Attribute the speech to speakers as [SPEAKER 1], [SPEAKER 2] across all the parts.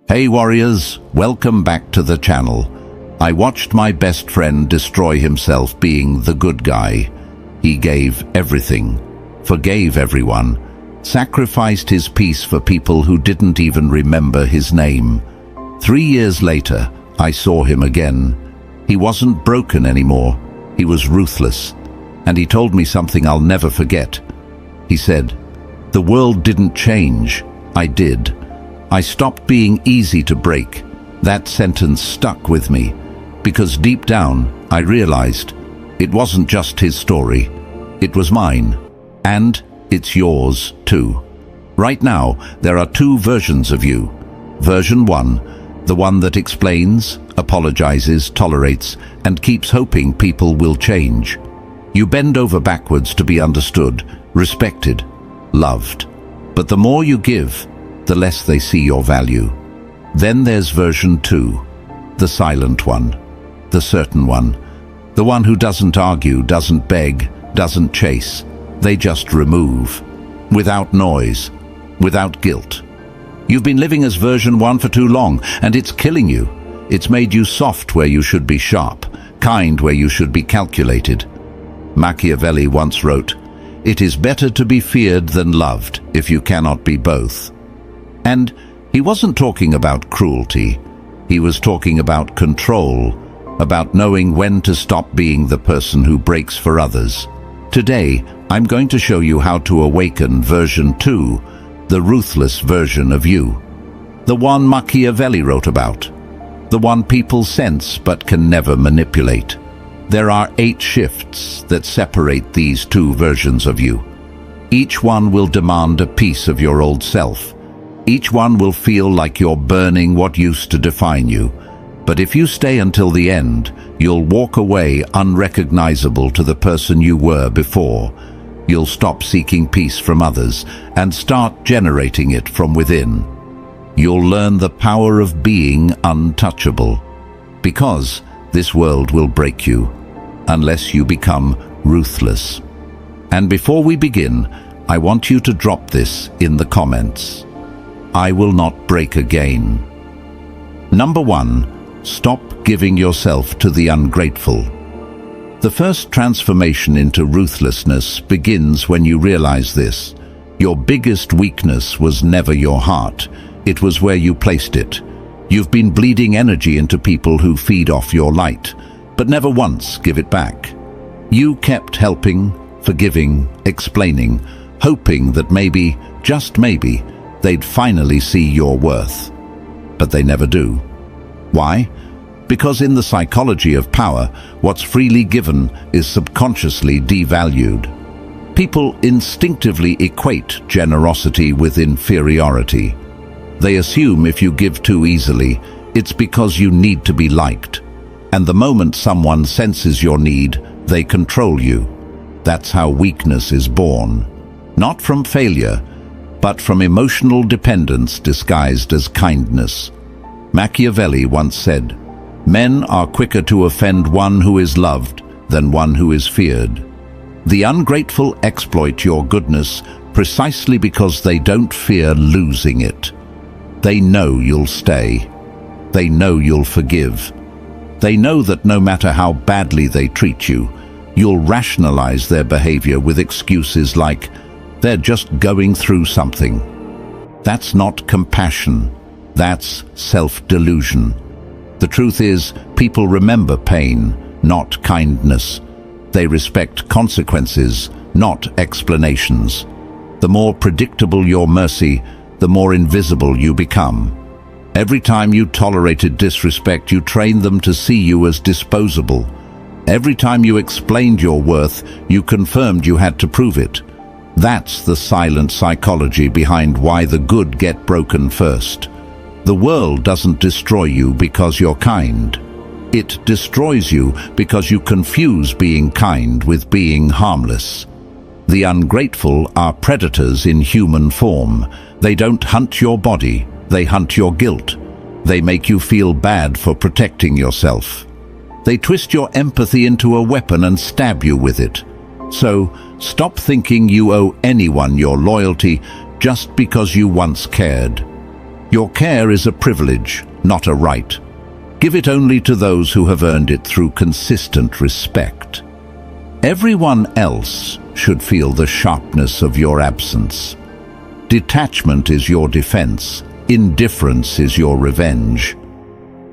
[SPEAKER 1] Hey warriors, welcome back to the channel. I watched my best friend destroy himself being the good guy. He gave everything, forgave everyone, sacrificed his peace for people who didn't even remember his name. 3 years later, I saw him again. He wasn't broken anymore. He was ruthless. And he told me something I'll never forget. He said, "The world didn't change. I did. I stopped being easy to break." That sentence stuck with me, because deep down I realized it wasn't just his story. It was mine. And it's yours too. Right now, there are 2 versions of you. Version 1, the one that explains, apologizes, tolerates, and keeps hoping people will change. You bend over backwards to be understood, respected, loved. But the more you give, the less they see your value. Then there's version 2, the silent one, the certain one, the one who doesn't argue, doesn't beg, doesn't chase. They just remove, without noise, without guilt. You've been living as version 1 for too long, and it's killing you. It's made you soft where you should be sharp, kind where you should be calculated. Machiavelli once wrote, "It is better to be feared than loved if you cannot be both." And he wasn't talking about cruelty. He was talking about control, about knowing when to stop being the person who breaks for others. Today, I'm going to show you how to awaken version 2, the ruthless version of you. The one Machiavelli wrote about. The one people sense but can never manipulate. There are 8 shifts that separate these 2 versions of you. Each one will demand a piece of your old self. Each one will feel like you're burning what used to define you. But if you stay until the end, you'll walk away unrecognizable to the person you were before. You'll stop seeking peace from others and start generating it from within. You'll learn the power of being untouchable. Because this world will break you unless you become ruthless. And before we begin, I want you to drop this in the comments. I will not break again. Number 1, stop giving yourself to the ungrateful. The first transformation into ruthlessness begins when you realize this. Your biggest weakness was never your heart. It was where you placed it. You've been bleeding energy into people who feed off your light, but never once give it back. You kept helping, forgiving, explaining, hoping that maybe, just maybe, they'd finally see your worth. But they never do. Why? Because in the psychology of power, what's freely given is subconsciously devalued. People instinctively equate generosity with inferiority. They assume if you give too easily, it's because you need to be liked. And the moment someone senses your need, they control you. That's how weakness is born. Not from failure, but from emotional dependence disguised as kindness. Machiavelli once said, "Men are quicker to offend one who is loved than one who is feared." The ungrateful exploit your goodness precisely because they don't fear losing it. They know you'll stay. They know you'll forgive. They know that no matter how badly they treat you, you'll rationalize their behavior with excuses like, "They're just going through something." That's not compassion. That's self-delusion. The truth is, people remember pain, not kindness. They respect consequences, not explanations. The more predictable your mercy, the more invisible you become. Every time you tolerated disrespect, you trained them to see you as disposable. Every time you explained your worth, you confirmed you had to prove it. That's the silent psychology behind why the good get broken first. The world doesn't destroy you because you're kind. It destroys you because you confuse being kind with being harmless. The ungrateful are predators in human form. They don't hunt your body, they hunt your guilt. They make you feel bad for protecting yourself. They twist your empathy into a weapon and stab you with it. So, stop thinking you owe anyone your loyalty just because you once cared. Your care is a privilege, not a right. Give it only to those who have earned it through consistent respect. Everyone else should feel the sharpness of your absence. Detachment is your defense. Indifference is your revenge.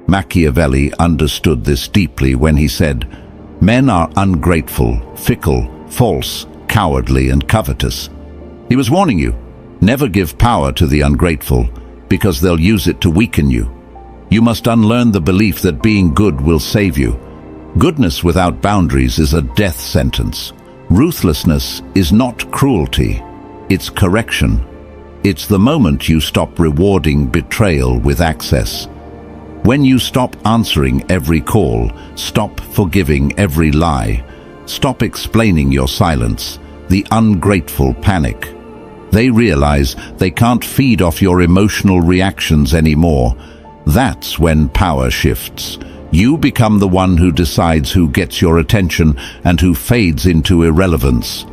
[SPEAKER 1] Machiavelli understood this deeply when he said, "Men are ungrateful, fickle, false, cowardly, and covetous." He was warning you, never give power to the ungrateful, because they'll use it to weaken you. You must unlearn the belief that being good will save you. Goodness without boundaries is a death sentence. Ruthlessness is not cruelty, it's correction. It's the moment you stop rewarding betrayal with access. When you stop answering every call, stop forgiving every lie, stop explaining your silence, the ungrateful panic. They realize they can't feed off your emotional reactions anymore. That's when power shifts. You become the one who decides who gets your attention and who fades into irrelevance.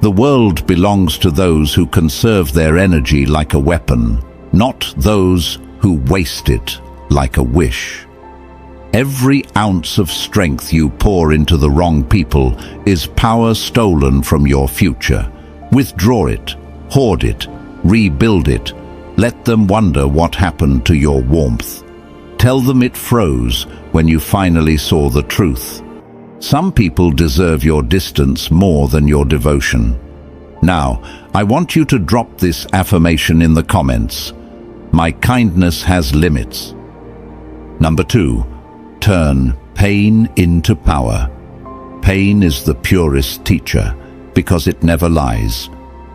[SPEAKER 1] The world belongs to those who conserve their energy like a weapon, not those who waste it like a wish. Every ounce of strength you pour into the wrong people is power stolen from your future. Withdraw it, hoard it, rebuild it. Let them wonder what happened to your warmth. Tell them it froze when you finally saw the truth. Some people deserve your distance more than your devotion. Now, I want you to drop this affirmation in the comments. My kindness has limits. Number 2, turn pain into power. Pain is the purest teacher because it never lies.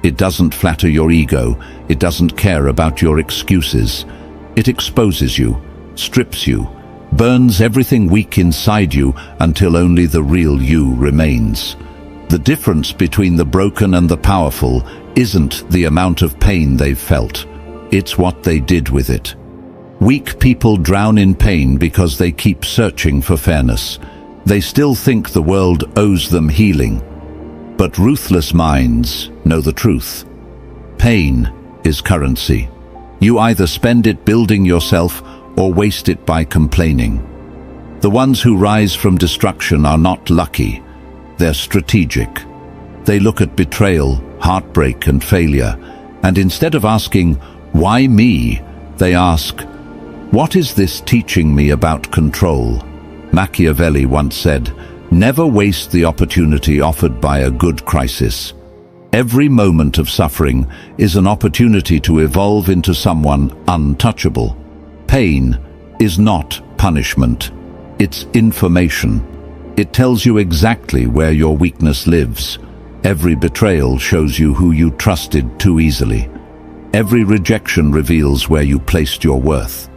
[SPEAKER 1] It doesn't flatter your ego. It doesn't care about your excuses. It exposes you, strips you, burns everything weak inside you until only the real you remains. The difference between the broken and the powerful isn't the amount of pain they've felt. It's what they did with it. Weak people drown in pain because they keep searching for fairness. They still think the world owes them healing. But ruthless minds know the truth. Pain is currency. You either spend it building yourself or waste it by complaining. The ones who rise from destruction are not lucky. They're strategic. They look at betrayal, heartbreak, and failure, and instead of asking, "Why me?" they ask, "What is this teaching me about control?" Machiavelli once said, "Never waste the opportunity offered by a good crisis." Every moment of suffering is an opportunity to evolve into someone untouchable. Pain is not punishment. It's information. It tells you exactly where your weakness lives. Every betrayal shows you who you trusted too easily. Every rejection reveals where you placed your worth.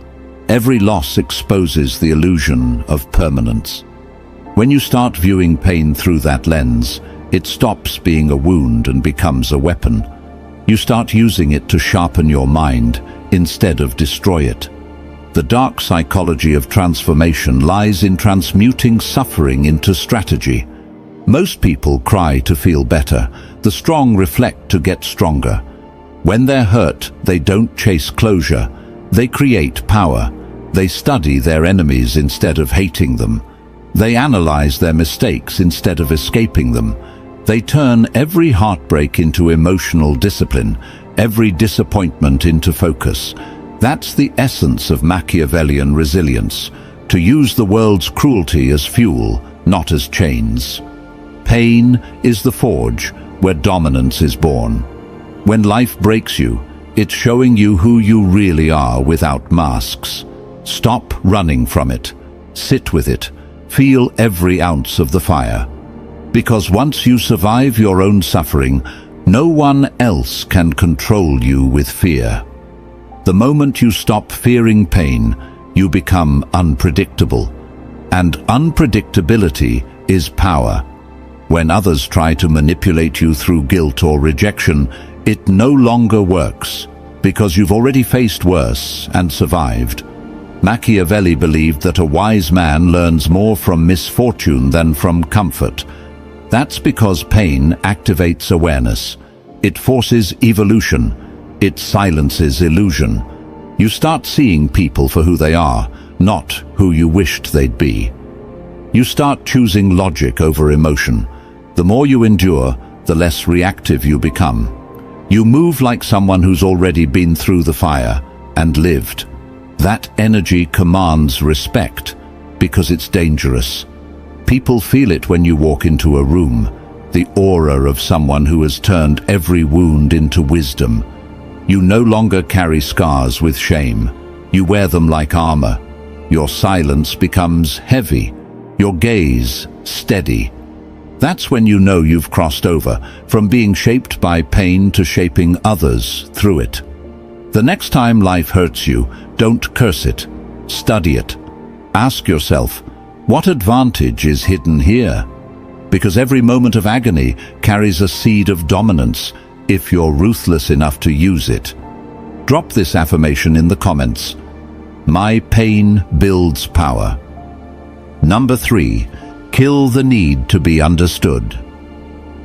[SPEAKER 1] Every loss exposes the illusion of permanence. When you start viewing pain through that lens, it stops being a wound and becomes a weapon. You start using it to sharpen your mind instead of destroy it. The dark psychology of transformation lies in transmuting suffering into strategy. Most people cry to feel better. The strong reflect to get stronger. When they're hurt, they don't chase closure. They create power. They study their enemies instead of hating them. They analyze their mistakes instead of escaping them. They turn every heartbreak into emotional discipline, every disappointment into focus. That's the essence of Machiavellian resilience, to use the world's cruelty as fuel, not as chains. Pain is the forge where dominance is born. When life breaks you, it's showing you who you really are without masks. Stop running from it. Sit with it. Feel every ounce of the fire. Because once you survive your own suffering, no one else can control you with fear. The moment you stop fearing pain, you become unpredictable. And unpredictability is power. When others try to manipulate you through guilt or rejection, it no longer works, because you've already faced worse and survived. Machiavelli believed that a wise man learns more from misfortune than from comfort. That's because pain activates awareness. It forces evolution. It silences illusion. You start seeing people for who they are, not who you wished they'd be. You start choosing logic over emotion. The more you endure, the less reactive you become. You move like someone who's already been through the fire and lived. That energy commands respect because it's dangerous. People feel it when you walk into a room, the aura of someone who has turned every wound into wisdom. You no longer carry scars with shame. You wear them like armor. Your silence becomes heavy, your gaze steady. That's when you know you've crossed over, from being shaped by pain to shaping others through it. The next time life hurts you, don't curse it. Study it. Ask yourself, what advantage is hidden here? Because every moment of agony carries a seed of dominance, if you're ruthless enough to use it. Drop this affirmation in the comments. My pain builds power. Number 3. Kill the need to be understood.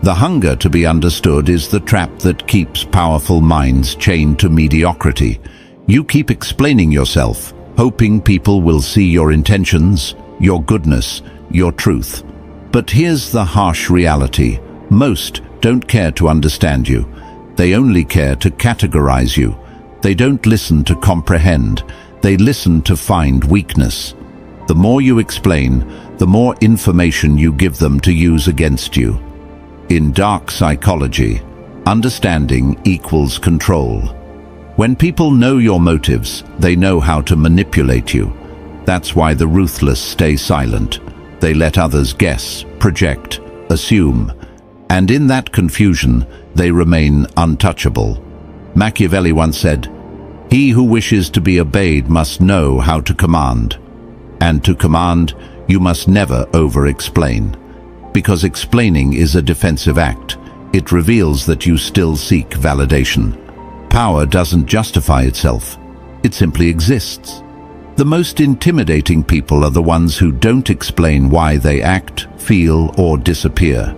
[SPEAKER 1] The hunger to be understood is the trap that keeps powerful minds chained to mediocrity. You keep explaining yourself, hoping people will see your intentions, your goodness, your truth. But here's the harsh reality. Most don't care to understand you. They only care to categorize you. They don't listen to comprehend. They listen to find weakness. The more you explain, the more information you give them to use against you. In dark psychology, understanding equals control. When people know your motives, they know how to manipulate you. That's why the ruthless stay silent. They let others guess, project, assume, and in that confusion, they remain untouchable. Machiavelli once said, "He who wishes to be obeyed must know how to command. And to command, you must never over-explain. Because explaining is a defensive act. It reveals that you still seek validation. Power doesn't justify itself. It simply exists. The most intimidating people are the ones who don't explain why they act, feel, or disappear.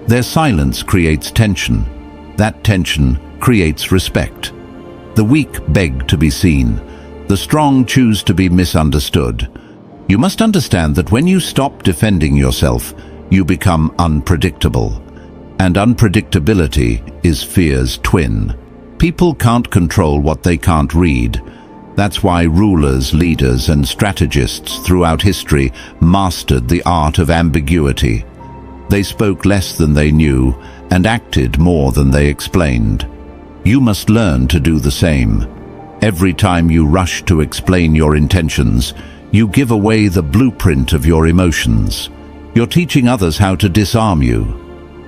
[SPEAKER 1] Their silence creates tension. That tension creates respect. The weak beg to be seen. The strong choose to be misunderstood. You must understand that when you stop defending yourself, you become unpredictable. And unpredictability is fear's twin. People can't control what they can't read. That's why rulers, leaders, and strategists throughout history mastered the art of ambiguity. They spoke less than they knew and acted more than they explained. You must learn to do the same. Every time you rush to explain your intentions, you give away the blueprint of your emotions. You're teaching others how to disarm you.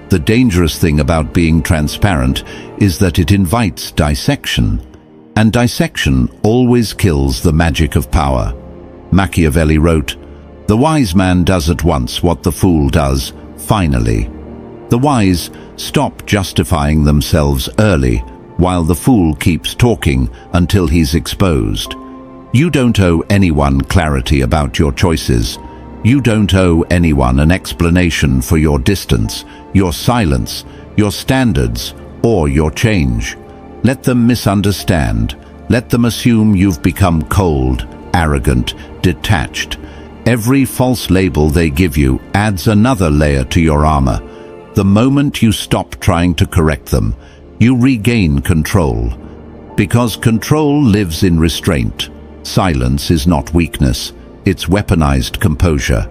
[SPEAKER 1] The dangerous thing about being transparent is that it invites dissection. And dissection always kills the magic of power. Machiavelli wrote, "The wise man does at once what the fool does, finally." The wise stop justifying themselves early, while the fool keeps talking until he's exposed. You don't owe anyone clarity about your choices. You don't owe anyone an explanation for your distance, your silence, your standards, or your change. Let them misunderstand. Let them assume you've become cold, arrogant, detached. Every false label they give you adds another layer to your armor. The moment you stop trying to correct them, you regain control. Because control lives in restraint. Silence is not weakness, it's weaponized composure.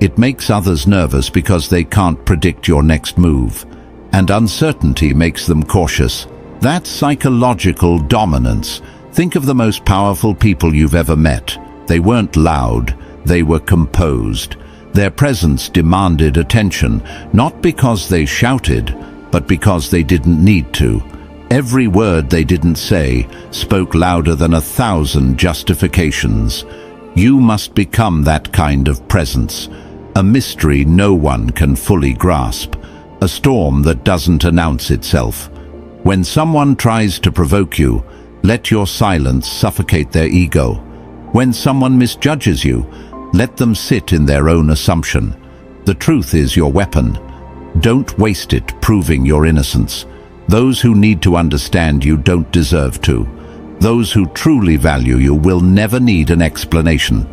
[SPEAKER 1] It makes others nervous because they can't predict your next move. And uncertainty makes them cautious. That's psychological dominance. Think of the most powerful people you've ever met. They weren't loud, they were composed. Their presence demanded attention, not because they shouted, but because they didn't need to. Every word they didn't say spoke louder than 1,000 justifications. You must become that kind of presence. A mystery no one can fully grasp. A storm that doesn't announce itself. When someone tries to provoke you, let your silence suffocate their ego. When someone misjudges you, let them sit in their own assumption. The truth is your weapon. Don't waste it proving your innocence. Those who need to understand you don't deserve to. Those who truly value you will never need an explanation.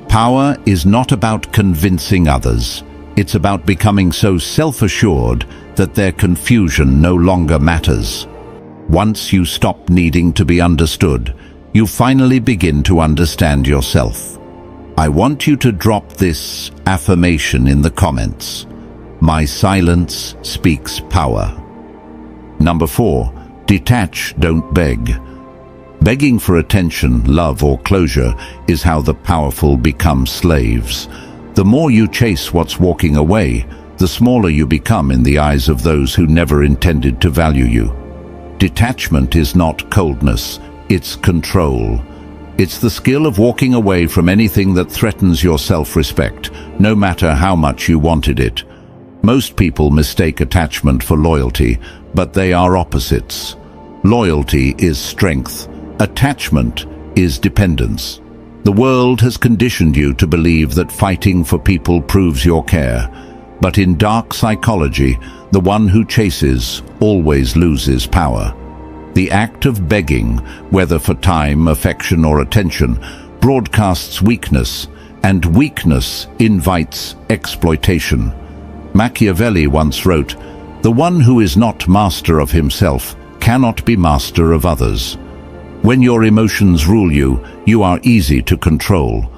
[SPEAKER 1] Power is not about convincing others. It's about becoming so self-assured that their confusion no longer matters. Once you stop needing to be understood, you finally begin to understand yourself. I want you to drop this affirmation in the comments. My silence speaks power. Number 4. Detach, don't beg. Begging for attention, love, or closure is how the powerful become slaves. The more you chase what's walking away, the smaller you become in the eyes of those who never intended to value you. Detachment is not coldness, it's control. It's the skill of walking away from anything that threatens your self-respect, no matter how much you wanted it. Most people mistake attachment for loyalty, but they are opposites. Loyalty is strength. Attachment is dependence. The world has conditioned you to believe that fighting for people proves your care. But in dark psychology, the one who chases always loses power. The act of begging, whether for time, affection, or attention, broadcasts weakness, and weakness invites exploitation. Machiavelli once wrote, "The one who is not master of himself cannot be master of others." When your emotions rule you, you are easy to control.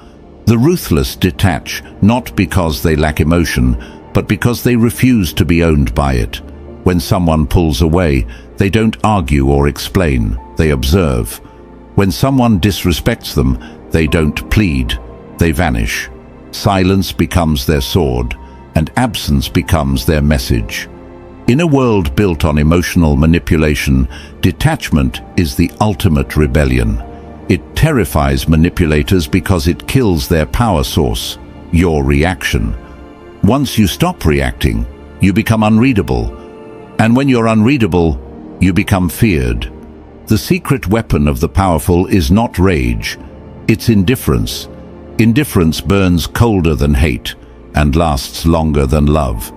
[SPEAKER 1] The ruthless detach, not because they lack emotion, but because they refuse to be owned by it. When someone pulls away, they don't argue or explain, they observe. When someone disrespects them, they don't plead, they vanish. Silence becomes their sword, and absence becomes their message. In a world built on emotional manipulation, detachment is the ultimate rebellion. It terrifies manipulators because it kills their power source, your reaction. Once you stop reacting, you become unreadable. And when you're unreadable, you become feared. The secret weapon of the powerful is not rage, it's indifference. Indifference burns colder than hate and lasts longer than love.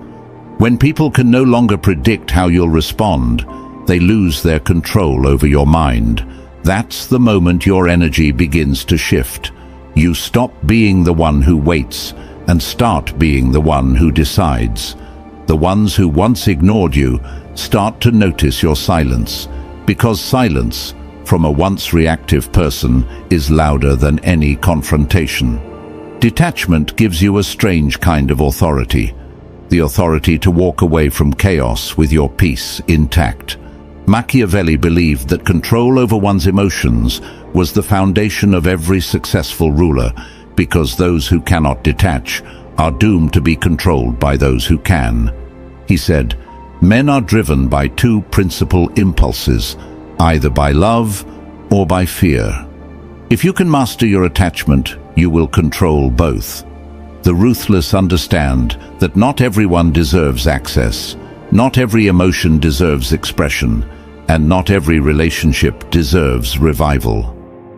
[SPEAKER 1] When people can no longer predict how you'll respond, they lose their control over your mind. That's the moment your energy begins to shift. You stop being the one who waits and start being the one who decides. The ones who once ignored you start to notice your silence, because silence, from a once reactive person, is louder than any confrontation. Detachment gives you a strange kind of authority. The authority to walk away from chaos with your peace intact. Machiavelli believed that control over one's emotions was the foundation of every successful ruler, because those who cannot detach are doomed to be controlled by those who can. He said, "Men are driven by two principal impulses, either by love or by fear. If you can master your attachment, you will control both." The ruthless understand that not everyone deserves access, not every emotion deserves expression, and not every relationship deserves revival.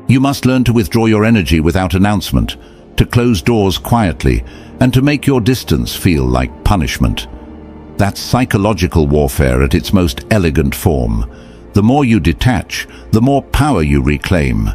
[SPEAKER 1] You must learn to withdraw your energy without announcement, to close doors quietly, and to make your distance feel like punishment. That's psychological warfare at its most elegant form. The more you detach, the more power you reclaim.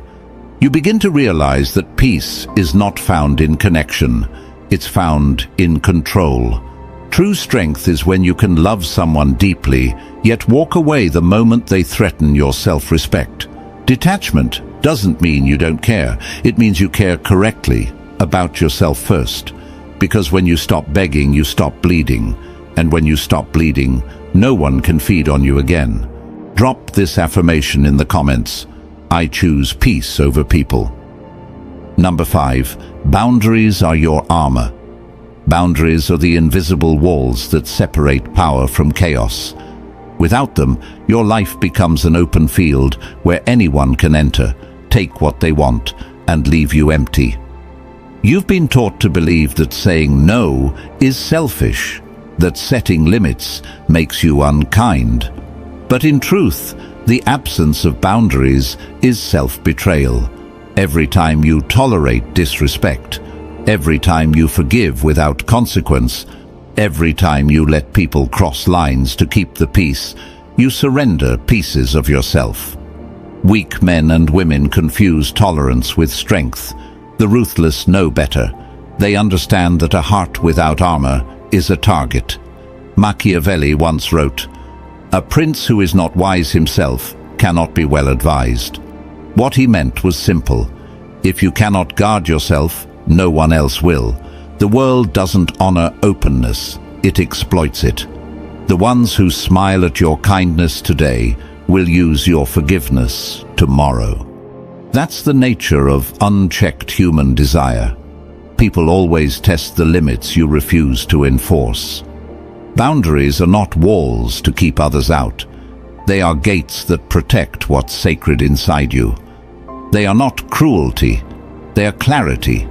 [SPEAKER 1] You begin to realize that peace is not found in connection. It's found in control. True strength is when you can love someone deeply, yet walk away the moment they threaten your self-respect. Detachment doesn't mean you don't care. It means you care correctly, about yourself first. Because when you stop begging, you stop bleeding. And when you stop bleeding, no one can feed on you again. Drop this affirmation in the comments. I choose peace over people. Number 5. Boundaries are your armor. Boundaries are the invisible walls that separate power from chaos. Without them, your life becomes an open field where anyone can enter, take what they want, and leave you empty. You've been taught to believe that saying no is selfish, that setting limits makes you unkind. But in truth, the absence of boundaries is self-betrayal. Every time you tolerate disrespect, every time you forgive without consequence, every time you let people cross lines to keep the peace, you surrender pieces of yourself. Weak men and women confuse tolerance with strength. The ruthless know better. They understand that a heart without armor is a target. Machiavelli once wrote, "A prince who is not wise himself cannot be well advised." What he meant was simple. If you cannot guard yourself, no one else will. The world doesn't honor openness, it exploits it. The ones who smile at your kindness today will use your forgiveness tomorrow. That's the nature of unchecked human desire. People always test the limits you refuse to enforce. Boundaries are not walls to keep others out. They are gates that protect what's sacred inside you. They are not cruelty, they are clarity.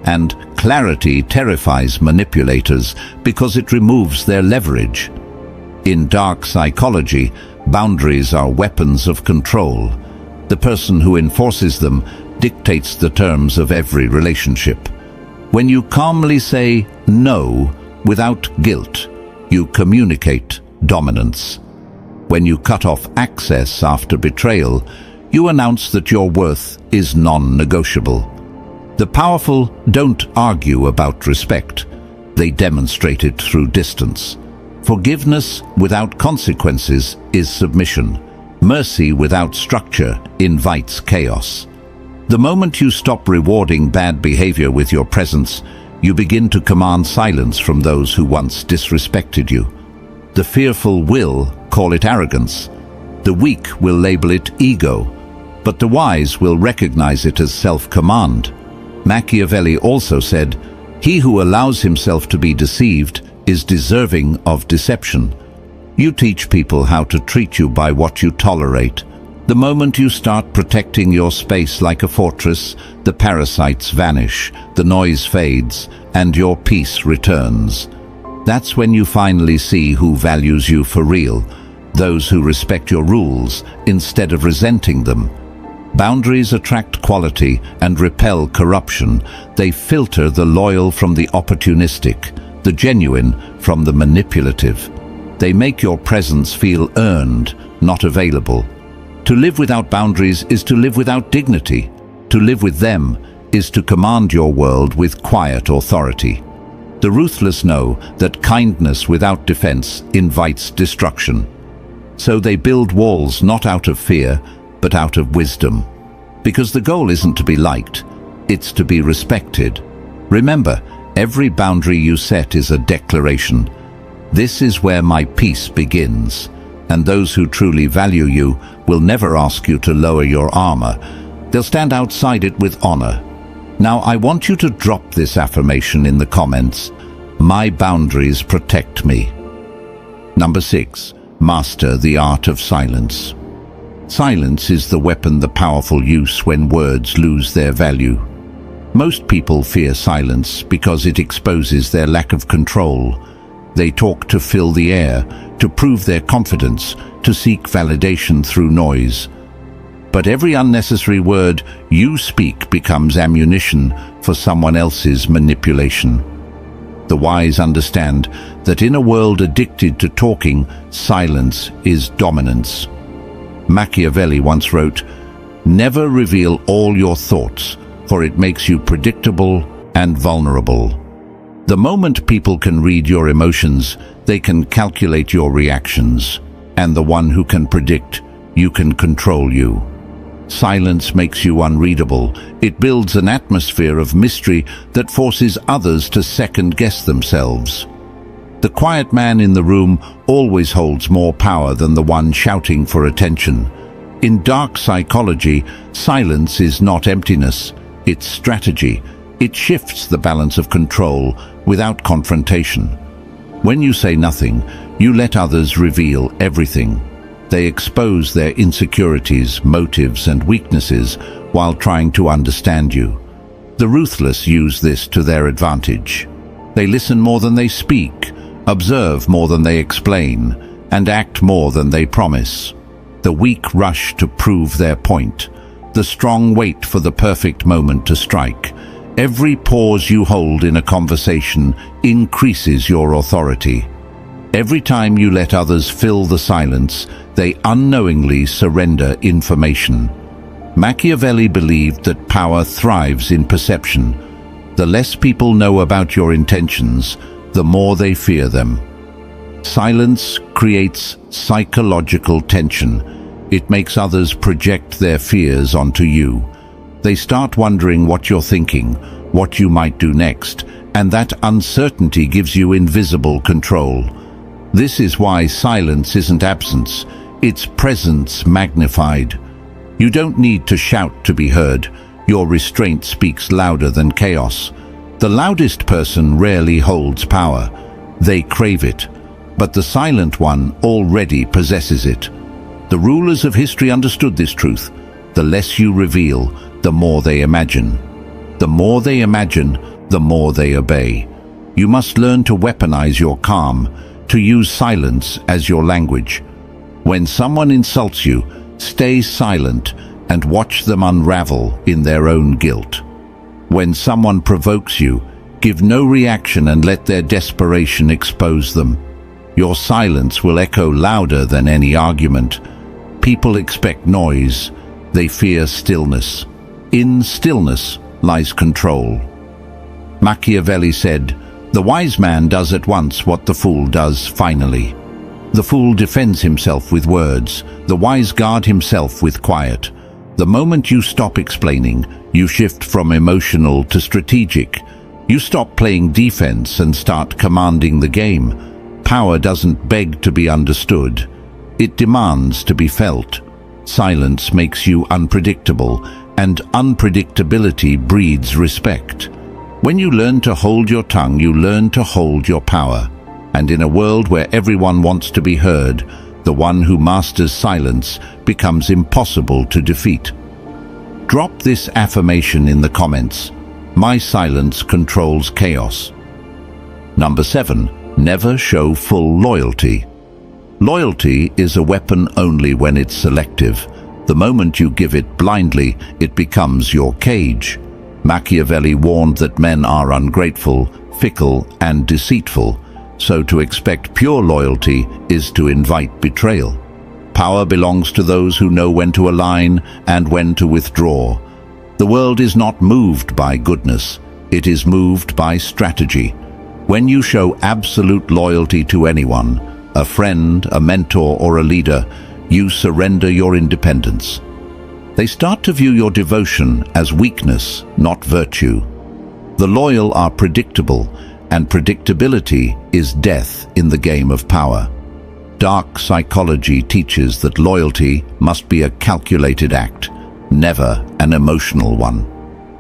[SPEAKER 1] And clarity terrifies manipulators because it removes their leverage. In dark psychology, boundaries are weapons of control. The person who enforces them dictates the terms of every relationship. When you calmly say no without guilt, you communicate dominance. When you cut off access after betrayal, you announce that your worth is non-negotiable. The powerful don't argue about respect. They demonstrate it through distance. Forgiveness without consequences is submission. Mercy without structure invites chaos. The moment you stop rewarding bad behavior with your presence, you begin to command silence from those who once disrespected you. The fearful will call it arrogance. The weak will label it ego, but the wise will recognize it as self-command. Machiavelli also said, "He who allows himself to be deceived is deserving of deception." You teach people how to treat you by what you tolerate. The moment you start protecting your space like a fortress, the parasites vanish, the noise fades, and your peace returns. That's when you finally see who values you for real, those who respect your rules instead of resenting them. Boundaries attract quality and repel corruption. They filter the loyal from the opportunistic, the genuine from the manipulative. They make your presence feel earned, not available. To live without boundaries is to live without dignity. To live with them is to command your world with quiet authority. The ruthless know that kindness without defense invites destruction. So they build walls not out of fear, but out of wisdom. Because the goal isn't to be liked, it's to be respected. Remember, every boundary you set is a declaration. This is where my peace begins, and those who truly value you will never ask you to lower your armor. They'll stand outside it with honor. Now I want you to drop this affirmation in the comments. My boundaries protect me. Number 6. Master the art of silence. Silence is the weapon the powerful use when words lose their value. Most people fear silence because it exposes their lack of control. They talk to fill the air, to prove their confidence, to seek validation through noise. But every unnecessary word you speak becomes ammunition for someone else's manipulation. The wise understand that in a world addicted to talking, silence is dominance. Machiavelli once wrote, "Never reveal all your thoughts, for it makes you predictable and vulnerable." The moment people can read your emotions, they can calculate your reactions. And the one who can predict, you can control you. Silence makes you unreadable. It builds an atmosphere of mystery that forces others to second-guess themselves. The quiet man in the room always holds more power than the one shouting for attention. In dark psychology, silence is not emptiness, it's strategy. It shifts the balance of control without confrontation. When you say nothing, you let others reveal everything. They expose their insecurities, motives, and weaknesses while trying to understand you. The ruthless use this to their advantage. They listen more than they speak, observe more than they explain, and act more than they promise. The weak rush to prove their point. The strong wait for the perfect moment to strike. Every pause you hold in a conversation increases your authority. Every time you let others fill the silence, they unknowingly surrender information. Machiavelli believed that power thrives in perception. The less people know about your intentions, the more they fear them. Silence creates psychological tension. It makes others project their fears onto you. They start wondering what you're thinking, what you might do next, and that uncertainty gives you invisible control. This is why silence isn't absence, it's presence magnified. You don't need to shout to be heard. Your restraint speaks louder than chaos. The loudest person rarely holds power. They crave it, but the silent one already possesses it. The rulers of history understood this truth. The less you reveal, the more they imagine. The more they imagine, the more they obey. You must learn to weaponize your calm, to use silence as your language. When someone insults you, stay silent and watch them unravel in their own guilt. When someone provokes you, give no reaction and let their desperation expose them. Your silence will echo louder than any argument. People expect noise. They fear stillness. In stillness lies control. Machiavelli said, "The wise man does at once what the fool does finally." The fool defends himself with words. The wise guard himself with quiet. The moment you stop explaining, you shift from emotional to strategic. You stop playing defense and start commanding the game. Power doesn't beg to be understood. It demands to be felt. Silence makes you unpredictable, and unpredictability breeds respect. When you learn to hold your tongue, you learn to hold your power. And in a world where everyone wants to be heard, the one who masters silence becomes impossible to defeat. Drop this affirmation in the comments. My silence controls chaos. Number 7. Never show full loyalty. Loyalty is a weapon only when it's selective. The moment you give it blindly, it becomes your cage. Machiavelli warned that men are ungrateful, fickle, and deceitful, so to expect pure loyalty is to invite betrayal. Power belongs to those who know when to align and when to withdraw. The world is not moved by goodness, it is moved by strategy. When you show absolute loyalty to anyone, a friend, a mentor, or a leader, you surrender your independence. They start to view your devotion as weakness, not virtue. The loyal are predictable, and predictability is death in the game of power. Dark psychology teaches that loyalty must be a calculated act, never an emotional one.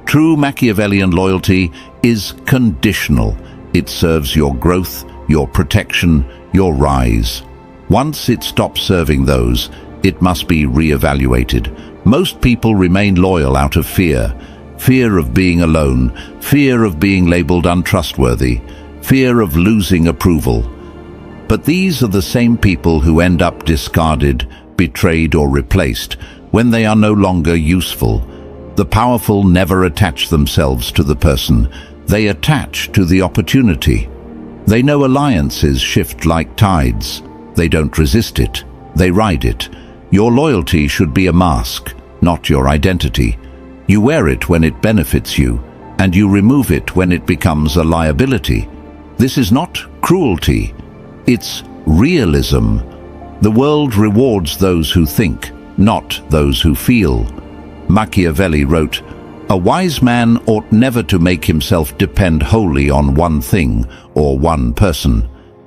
[SPEAKER 1] True Machiavellian loyalty is conditional. It serves your growth, your protection, your rise. Once it stops serving those, it must be re-evaluated. Most people remain loyal out of fear. Fear of being alone, fear of being labeled untrustworthy, fear of losing approval. But these are the same people who end up discarded, betrayed, or replaced when they are no longer useful. The powerful never attach themselves to the person. They attach to the opportunity. They know alliances shift like tides. They don't resist it. They ride it. Your loyalty should be a mask, not your identity. You wear it when it benefits you, and you remove it when it becomes a liability. This is not cruelty. It's realism. The world rewards those who think, not those who feel. Machiavelli wrote, "A wise man ought never to make himself depend wholly on one thing or one person.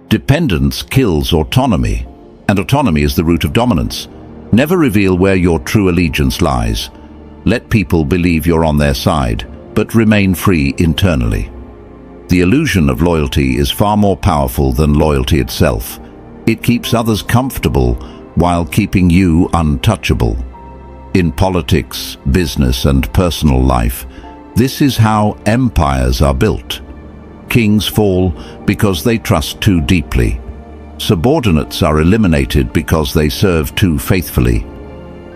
[SPEAKER 1] Dependence kills autonomy, and autonomy is the root of dominance. Never reveal where your true allegiance lies. Let people believe you're on their side, but remain free internally." The illusion of loyalty is far more powerful than loyalty itself. It keeps others comfortable while keeping you untouchable. In politics, business, and personal life, this is how empires are built. Kings fall because they trust too deeply. Subordinates are eliminated because they serve too faithfully.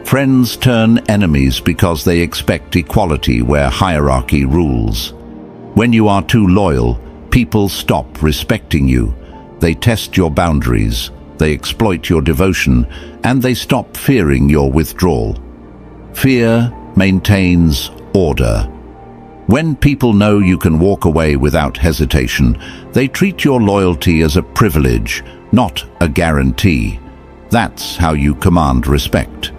[SPEAKER 1] Friends turn enemies because they expect equality where hierarchy rules. When you are too loyal, people stop respecting you. They test your boundaries, they exploit your devotion, and they stop fearing your withdrawal. Fear maintains order. When people know you can walk away without hesitation, they treat your loyalty as a privilege, not a guarantee. That's how you command respect.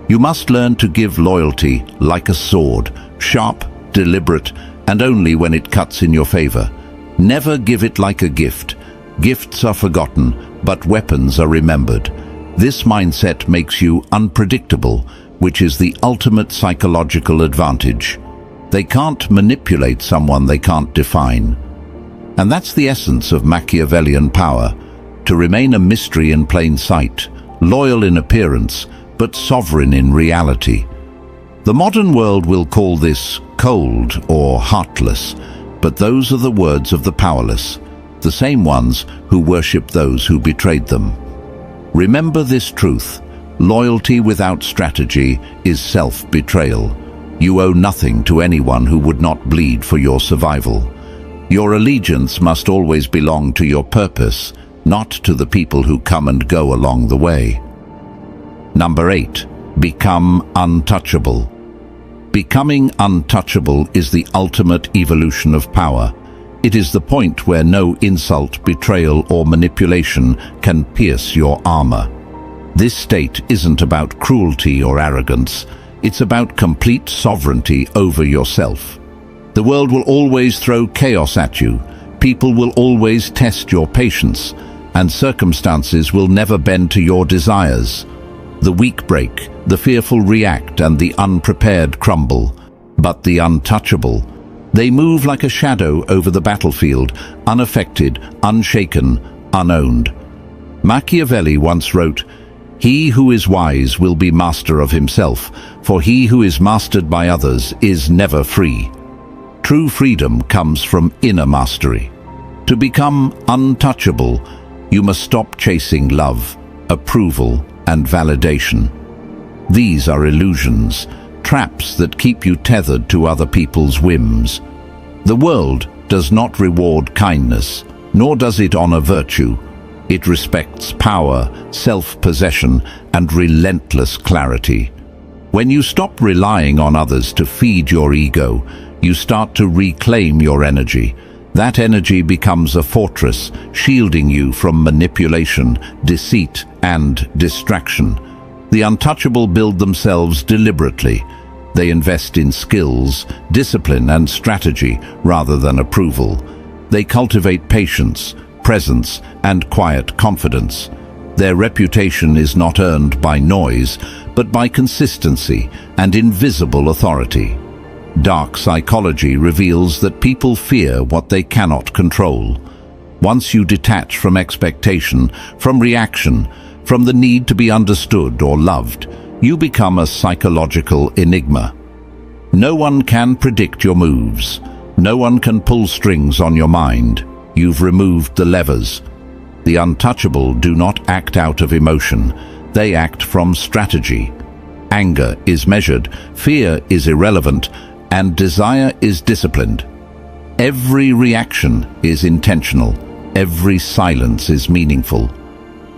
[SPEAKER 1] You must learn to give loyalty like a sword, sharp, deliberate, and only when it cuts in your favor. Never give it like a gift. Gifts are forgotten, but weapons are remembered. This mindset makes you unpredictable, which is the ultimate psychological advantage. They can't manipulate someone they can't define. And that's the essence of Machiavellian power, to remain a mystery in plain sight, loyal in appearance, but sovereign in reality. The modern world will call this cold or heartless, but those are the words of the powerless, the same ones who worship those who betrayed them. Remember this truth: loyalty without strategy is self-betrayal. You owe nothing to anyone who would not bleed for your survival. Your allegiance must always belong to your purpose, not to the people who come and go along the way. Number 8. Become untouchable. Becoming untouchable is the ultimate evolution of power. It is the point where no insult, betrayal, or manipulation can pierce your armor. This state isn't about cruelty or arrogance. It's about complete sovereignty over yourself. The world will always throw chaos at you. People will always test your patience, and circumstances will never bend to your desires. The weak break, the fearful react, and the unprepared crumble. But the untouchable, they move like a shadow over the battlefield, unaffected, unshaken, unowned. Machiavelli once wrote, "He who is wise will be master of himself, for he who is mastered by others is never free." True freedom comes from inner mastery. To become untouchable, you must stop chasing love, approval, and validation. These are illusions, traps that keep you tethered to other people's whims. The world does not reward kindness, nor does it honor virtue. It respects power, self-possession, and relentless clarity. When you stop relying on others to feed your ego, you start to reclaim your energy. That energy becomes a fortress, shielding you from manipulation, deceit, and distraction. The untouchable build themselves deliberately. They invest in skills, discipline, and strategy rather than approval. They cultivate patience, presence, and quiet confidence. Their reputation is not earned by noise, but by consistency and invisible authority. Dark psychology reveals that people fear what they cannot control. Once you detach from expectation, from reaction, from the need to be understood or loved, you become a psychological enigma. No one can predict your moves. No one can pull strings on your mind. You've removed the levers. The untouchable do not act out of emotion. They act from strategy. Anger is measured, fear is irrelevant, and desire is disciplined. Every reaction is intentional. Every silence is meaningful.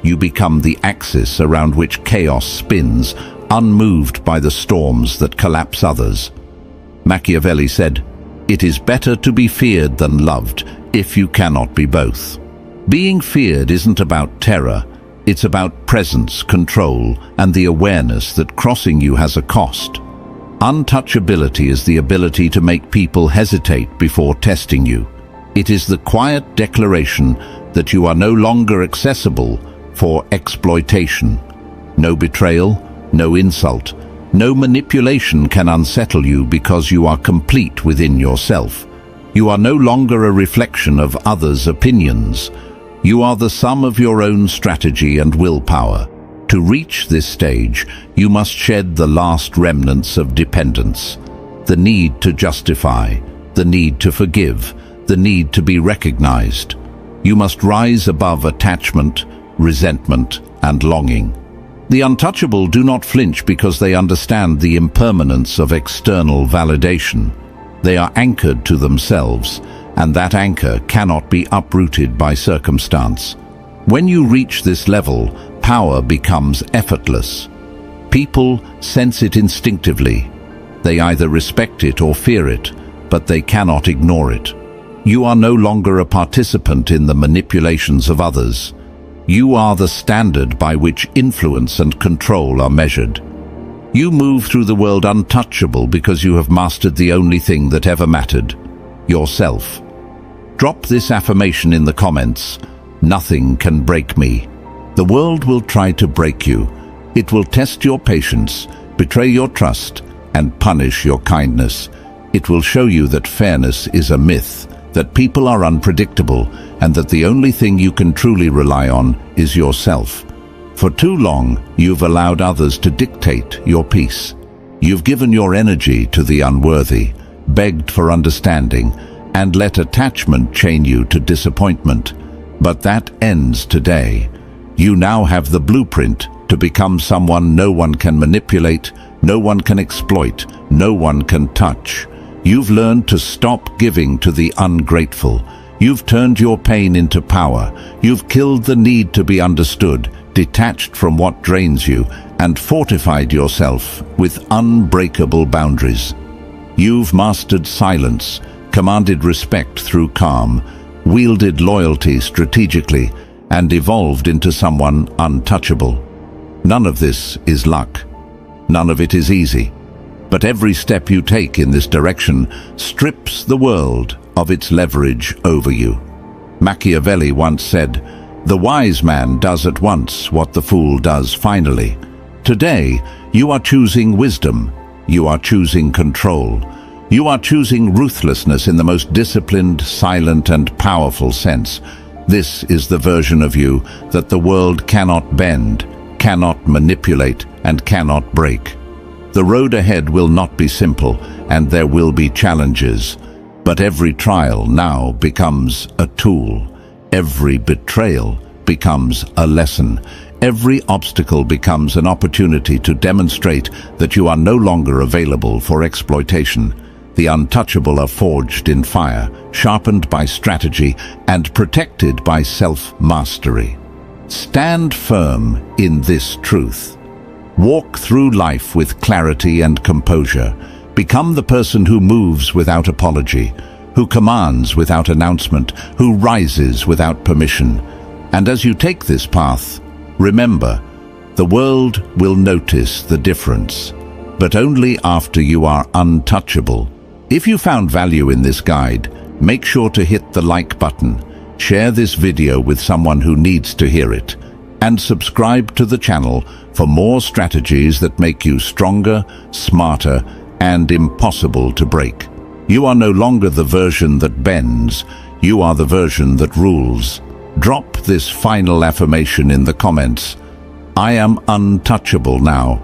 [SPEAKER 1] You become the axis around which chaos spins, unmoved by the storms that collapse others. Machiavelli said, "It is better to be feared than loved, if you cannot be both." Being feared isn't about terror. It's about presence, control, and the awareness that crossing you has a cost. Untouchability is the ability to make people hesitate before testing you. It is the quiet declaration that you are no longer accessible for exploitation. No betrayal, no insult, no manipulation can unsettle you because you are complete within yourself. You are no longer a reflection of others' opinions. You are the sum of your own strategy and willpower. To reach this stage, you must shed the last remnants of dependence. The need to justify, the need to forgive, the need to be recognized. You must rise above attachment, resentment, and longing. The untouchable do not flinch because they understand the impermanence of external validation. They are anchored to themselves, and that anchor cannot be uprooted by circumstance. When you reach this level, power becomes effortless. People sense it instinctively. They either respect it or fear it, but they cannot ignore it. You are no longer a participant in the manipulations of others. You are the standard by which influence and control are measured. You move through the world untouchable because you have mastered the only thing that ever mattered: yourself. Drop this affirmation in the comments. Nothing can break me. The world will try to break you. It will test your patience, betray your trust, and punish your kindness. It will show you that fairness is a myth, that people are unpredictable, and that the only thing you can truly rely on is yourself. For too long, you've allowed others to dictate your peace. You've given your energy to the unworthy, begged for understanding, and let attachment chain you to disappointment. But that ends today. You now have the blueprint to become someone no one can manipulate, no one can exploit, no one can touch. You've learned to stop giving to the ungrateful. You've turned your pain into power. You've killed the need to be understood, detached from what drains you, and fortified yourself with unbreakable boundaries. You've mastered silence, commanded respect through calm, wielded loyalty strategically, and evolved into someone untouchable. None of this is luck. None of it is easy. But every step you take in this direction strips the world of its leverage over you. Machiavelli once said, "The wise man does at once what the fool does finally." Today, you are choosing wisdom. You are choosing control. You are choosing ruthlessness in the most disciplined, silent, and powerful sense. This is the version of you that the world cannot bend, cannot manipulate, and cannot break. The road ahead will not be simple, and there will be challenges. But every trial now becomes a tool. Every betrayal becomes a lesson. Every obstacle becomes an opportunity to demonstrate that you are no longer available for exploitation. The untouchable are forged in fire, sharpened by strategy, and protected by self-mastery. Stand firm in this truth. Walk through life with clarity and composure. Become the person who moves without apology, who commands without announcement, who rises without permission. And as you take this path, remember, the world will notice the difference, but only after you are untouchable. If you found value in this guide, make sure to hit the like button, share this video with someone who needs to hear it, and subscribe to the channel for more strategies that make you stronger, smarter, and impossible to break. You are no longer the version that bends, you are the version that rules. Drop this final affirmation in the comments. I am untouchable now.